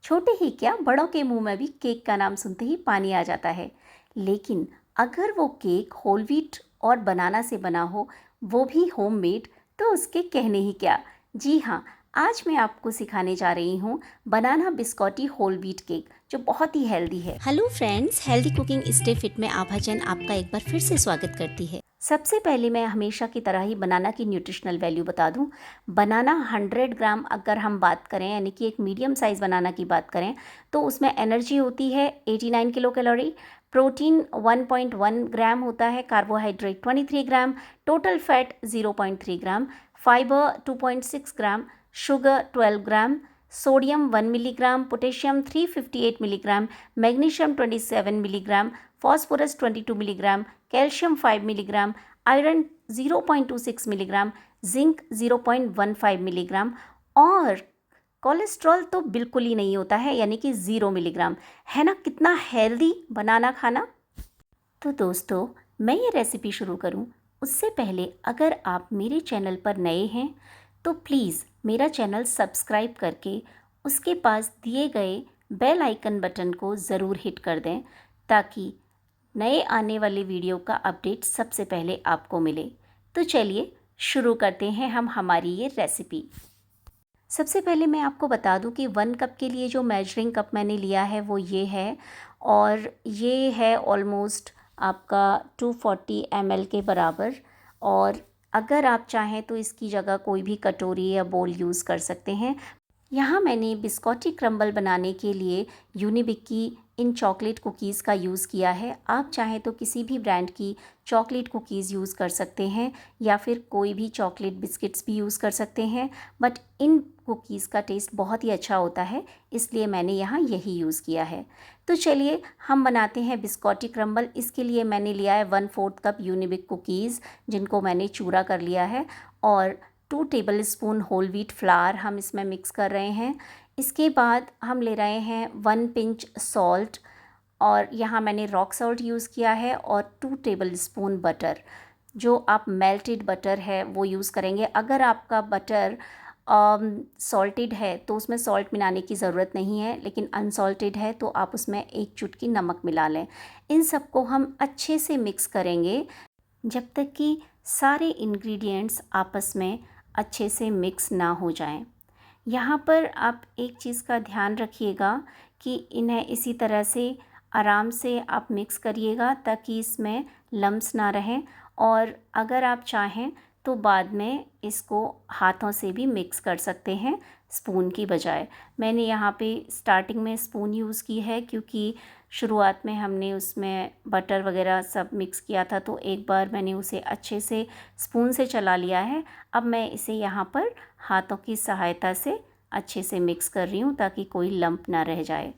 छोटे ही क्या, बड़ों के मुंह में भी केक का नाम सुनते ही पानी आ जाता है। लेकिन अगर वो केक होल व्हीट और बनाना से बना हो, वो भी होममेड, तो उसके कहने ही क्या। जी हाँ, आज मैं आपको सिखाने जा रही हूँ बनाना बिस्कॉटी होल व्हीट केक, जो बहुत ही हेल्दी है। Hello friends, healthy cooking stay fit में आभाजन आपका एक बार फिर से स्वागत करती है। सबसे पहले मैं हमेशा की तरह ही बनाना की न्यूट्रिशनल वैल्यू बता दूं। बनाना 100 ग्राम अगर हम बात करें, यानी कि एक मीडियम साइज़ बनाना की बात करें, तो उसमें एनर्जी होती है 89 किलो कैलोरी, प्रोटीन 1.1 ग्राम होता है, carbohydrate 23 gram, total fat 0.3 gram, fibre 2.6 gram, sugar 12 gram, sodium 1 milligram, potassium 358 milligram, magnesium 27 milligram, phosphorus 22 milligram, calcium 5 milligram, iron 0.26 milligram, zinc 0.15 milligram और कोलेस्ट्रॉल तो बिल्कुल ही नहीं होता है, यानी कि 0 मिलीग्राम। है ना कितना हेल्दी बनाना खाना। तो दोस्तों, मैं ये रेसिपी शुरू करूं उससे पहले अगर आप मेरे चैनल पर नए हैं तो प्लीज़ मेरा चैनल सब्सक्राइब करके उसके पास दिए गए बेल आइकन बटन को ज़रूर हिट कर दें, ताकि नए आने वाले वीडियो का अपडेट सबसे पहले आपको मिले। तो चलिए शुरू करते हैं हम हमारी ये रेसिपी। सबसे पहले मैं आपको बता दूं कि 1 कप के लिए जो मेजरिंग कप मैंने लिया है वो ये है, और ये है ऑलमोस्ट आपका 240 ml के बराबर। और अगर आप चाहें तो इसकी जगह कोई भी कटोरी या बोल यूज़ कर सकते हैं। यहाँ मैंने बिस्कॉटी क्रम्बल बनाने के लिए यूनिबिक की इन चॉकलेट कुकीज़ का यूज़ किया है। आप चाहें तो किसी भी ब्रांड की चॉकलेट कुकीज़ यूज़ कर सकते हैं, या फिर कोई भी चॉकलेट बिस्किट्स भी यूज़ कर सकते हैं, बट इन कुकीज़ का टेस्ट बहुत ही अच्छा होता है, इसलिए मैंने यहाँ यही यूज़ किया है। तो चलिए हम बनाते हैं बिस्कॉटी क्रम्बल। इसके लिए मैंने लिया है 1/4 कप यूनिबिक कुकीज़, जिनको मैंने चूरा कर लिया है, और 2 टेबलस्पून होल व्हीट फ्लावर हम इसमें मिक्स कर रहे हैं। इसके बाद हम ले रहे हैं 1 पिंच सॉल्ट, और यहाँ मैंने रॉक सॉल्ट यूज़ किया है, और 2 टेबलस्पून बटर, जो आप मेल्टेड बटर है वो यूज़ करेंगे। अगर आपका बटर सॉल्टेड है तो उसमें सॉल्ट मिलाने की ज़रूरत नहीं है, लेकिन अनसॉल्टेड है तो आप उसमें एक चुटकी नमक मिला लें। इन सबको हम अच्छे से मिक्स करेंगे जब तक कि सारे इंग्रेडिएंट्स आपस में अच्छे से मिक्स ना हो जाएं। यहाँ पर आप एक चीज़ का ध्यान रखिएगा कि इन्हें इसी तरह से आराम से आप मिक्स करिएगा, ताकि इसमें लम्स ना रहें। और अगर आप चाहें तो बाद में इसको हाथों से भी मिक्स कर सकते हैं, स्पून की बजाय। मैंने यहाँ पे स्टार्टिंग में स्पून यूज़ की है, क्योंकि शुरुआत में हमने उसमें बटर वगैरह सब मिक्स किया था, तो एक बार मैंने उसे अच्छे से स्पून से चला लिया है। अब मैं इसे यहाँ पर हाथों की सहायता से अच्छे से मिक्स कर रही हूँ, ताकि कोई लंप ना रह जाए।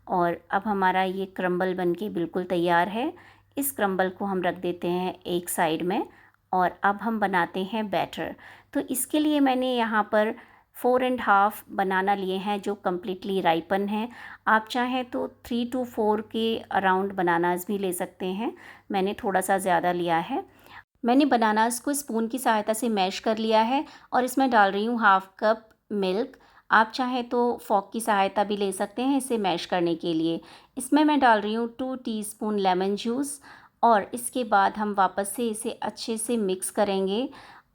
और अब हमारा ये क्रम्बल बनके बिल्कुल तैयार है। इस क्रम्बल को हम रख देते हैं एक साइड में, और अब हम बनाते हैं बैटर। तो इसके लिए मैंने यहाँ पर 4.5 बनाना लिए हैं, जो कम्प्लीटली राइपन हैं। आप चाहें तो 3 to 4 के अराउंड बनानास भी ले सकते हैं, मैंने थोड़ा सा ज़्यादा लिया है। मैंने बनानास को स्पून की सहायता से मैश कर लिया है, और इसमें डाल रही हूँ 1/2 कप मिल्क। आप चाहें तो फॉक की सहायता भी ले सकते हैं इसे मैश करने के लिए। इसमें मैं डाल रही हूँ 2 टीस्पून लेमन जूस, और इसके बाद हम वापस से इसे अच्छे से मिक्स करेंगे।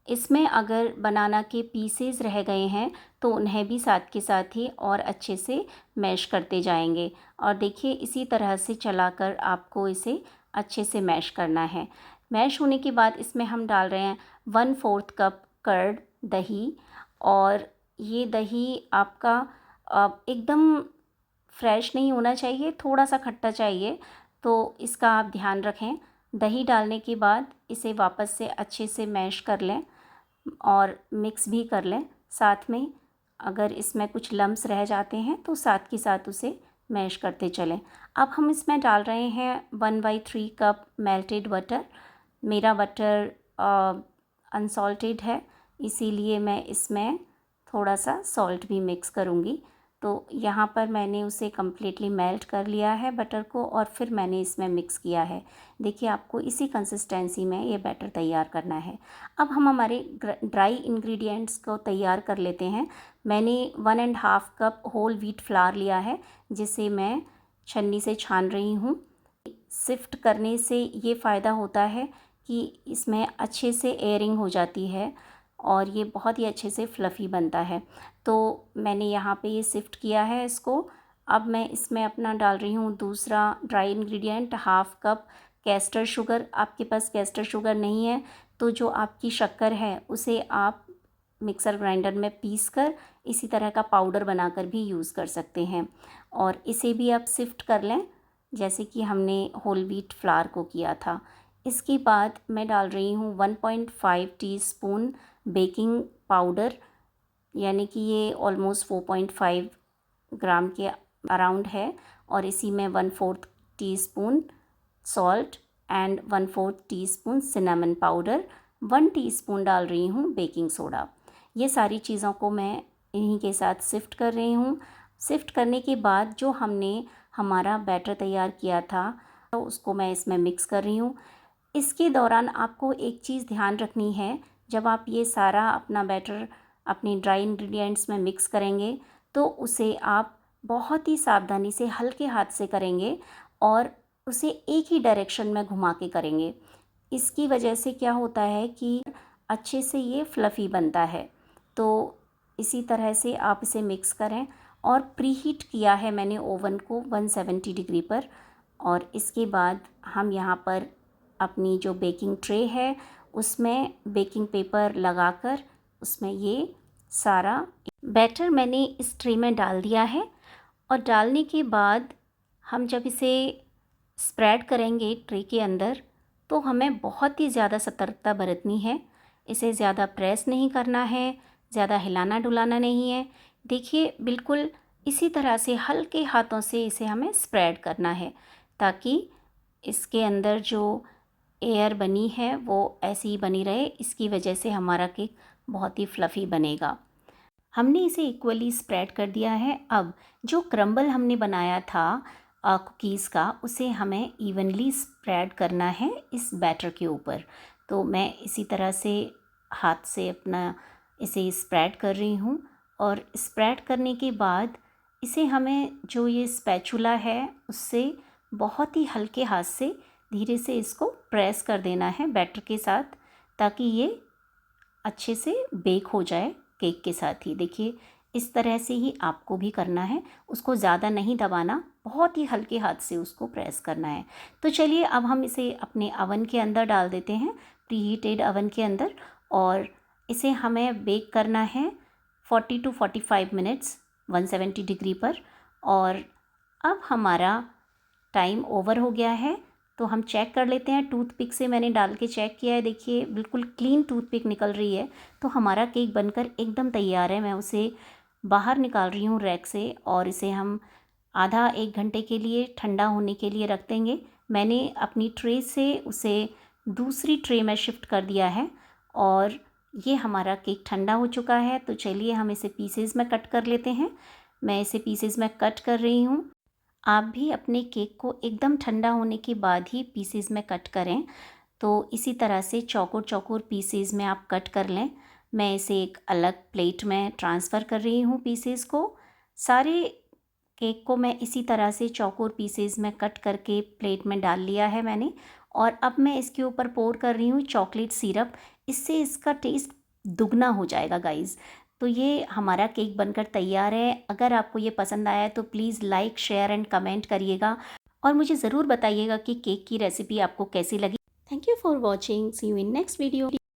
इसमें अगर बनाना के पीसेस रह गए हैं तो उन्हें भी साथ के साथ ही और अच्छे से मैश करते जाएंगे। और देखिए, इसी तरह से चलाकर आपको इसे अच्छे से मैश करना है। मैश होने के बाद इसमें हम डाल रहे हैं 1/4 कप कर्ड, दही। और ये दही आपका एकदम फ्रेश नहीं होना चाहिए, थोड़ा सा खट्टा चाहिए, तो इसका आप ध्यान रखें। दही डालने के बाद इसे वापस से अच्छे से मैश कर लें और मिक्स भी कर लें साथ में। अगर इसमें कुछ लम्स रह जाते हैं तो साथ के साथ उसे मैश करते चलें। अब हम इसमें डाल रहे हैं 1/3 कप मेल्टेड बटर। मेरा बटर अनसॉल्टेड है, इसीलिए मैं इसमें थोड़ा सा सॉल्ट भी मिक्स करूँगी। तो यहाँ पर मैंने उसे कम्प्लीटली मेल्ट कर लिया है बटर को, और फिर मैंने इसमें मिक्स किया है। देखिए, आपको इसी कंसिस्टेंसी में ये बैटर तैयार करना है। अब हम हमारे ड्राई इंग्रेडिएंट्स को तैयार कर लेते हैं। मैंने 1.5 कप होल व्हीट फ्लावर लिया है, जिसे मैं छन्नी से छान रही हूँ। सिफ्ट करने से ये फ़ायदा होता है कि इसमें अच्छे से एयरिंग हो जाती है और ये बहुत ही अच्छे से फ्लफ़ी बनता है। तो मैंने यहाँ पे ये सिफ्ट किया है इसको। अब मैं इसमें अपना डाल रही हूँ दूसरा dry ingredient, 1/2 cup castor sugar. आपके पास कैस्टर शुगर नहीं है तो जो आपकी शक्कर है उसे आप मिक्सर ग्राइंडर में पीस कर इसी तरह का पाउडर बनाकर भी यूज़ कर सकते हैं, और इसे भी आप सिफ्ट कर लें जैसे कि हमने होल व्हीट फ्लावर को किया था। इसके बाद मैं डाल रही हूँ 1.5 टीस्पून बेकिंग पाउडर, यानी कि ये ऑलमोस्ट 4.5 ग्राम के अराउंड है, और इसी में 1/4 teaspoon salt and 1/4 teaspoon cinnamon powder, 1 teaspoon डाल रही हूँ बेकिंग सोडा। ये सारी चीज़ों को मैं इन्हीं के साथ सिफ्ट कर रही हूँ। सिफ्ट करने के बाद जो हमने हमारा बैटर तैयार किया था तो उसको मैं इसमें मिक्स कर रही हूँ। इसके दौरान आपको एक चीज़ ध्यान रखनी है, जब आप ये सारा अपना बैटर अपनी ड्राई इंग्रेडिएंट्स में मिक्स करेंगे तो उसे आप बहुत ही सावधानी से हल्के हाथ से करेंगे और उसे एक ही डायरेक्शन में घुमा के करेंगे। इसकी वजह से क्या होता है कि अच्छे से ये फ्लफ़ी बनता है। तो इसी तरह से आप इसे मिक्स करें, और प्रीहीट किया है मैंने ओवन को 170 डिग्री पर। और इसके बाद हम यहाँ पर अपनी जो बेकिंग ट्रे है उसमें बेकिंग पेपर लगाकर उसमें ये सारा बैटर मैंने इस ट्रे में डाल दिया है। और डालने के बाद हम जब इसे स्प्रेड करेंगे ट्रे के अंदर तो हमें बहुत ही ज़्यादा सतर्कता बरतनी है। इसे ज़्यादा प्रेस नहीं करना है, ज़्यादा हिलाना डुलाना नहीं है। देखिए, बिल्कुल इसी तरह से हल्के हाथों से इसे हमें स्प्रेड करना है ताकि इसके अंदर जो एयर बनी है वो ऐसी ही बनी रहे। इसकी वजह से हमारा केक बहुत ही फ्लफ़ी बनेगा। हमने इसे इक्वली स्प्रेड कर दिया है। अब जो क्रम्बल हमने बनाया था कुकीज़ का, उसे हमें इवनली स्प्रेड करना है इस बैटर के ऊपर। तो मैं इसी तरह से हाथ से अपना इसे स्प्रेड कर रही हूँ, और स्प्रेड करने के बाद इसे हमें जो ये स्पैचुला है उससे बहुत ही हल्के हाथ से धीरे से इसको प्रेस कर देना है बैटर के साथ, ताकि ये अच्छे से बेक हो जाए केक के साथ ही। देखिए, इस तरह से ही आपको भी करना है, उसको ज़्यादा नहीं दबाना, बहुत ही हल्के हाथ से उसको प्रेस करना है। तो चलिए अब हम इसे अपने अवन के अंदर डाल देते हैं, प्रीहीटेड अवन के अंदर, और इसे हमें बेक करना है 40 to 45 मिनट्स 170 डिग्री पर। और अब हमारा टाइम ओवर हो गया है, तो हम चेक कर लेते हैं। टूथपिक से मैंने डाल के चेक किया है, देखिए बिल्कुल क्लीन टूथपिक निकल रही है। तो हमारा केक बनकर एकदम तैयार है। मैं उसे बाहर निकाल रही हूँ रैक से, और इसे हम आधा 1 घंटे के लिए ठंडा होने के लिए रख देंगे। मैंने अपनी ट्रे से उसे दूसरी ट्रे में शिफ्ट कर दिया है, और ये हमारा केक ठंडा हो चुका है। तो चलिए हम इसे पीसेस में कट कर लेते हैं। मैं इसे पीसेस में कट कर रही हूँ। आप भी अपने केक को एकदम ठंडा होने के बाद ही पीसेस में कट करें। तो इसी तरह से चौकोर चौकोर पीसेस में आप कट कर लें। मैं इसे एक अलग प्लेट में ट्रांसफ़र कर रही हूँ पीसेस को। सारे केक को मैं इसी तरह से चौकोर पीसेस में कट करके प्लेट में डाल लिया है मैंने, और अब मैं इसके ऊपर पोर कर रही हूँ चॉकलेट सिरप। इससे इसका टेस्ट दुगना हो जाएगा गाइज़। तो ये हमारा केक बनकर तैयार है। अगर आपको ये पसंद आया है तो please like, share and comment करिएगा, और मुझे ज़रूर बताइएगा कि केक की रेसिपी आपको कैसी लगी। Thank you for watching. See you in next video.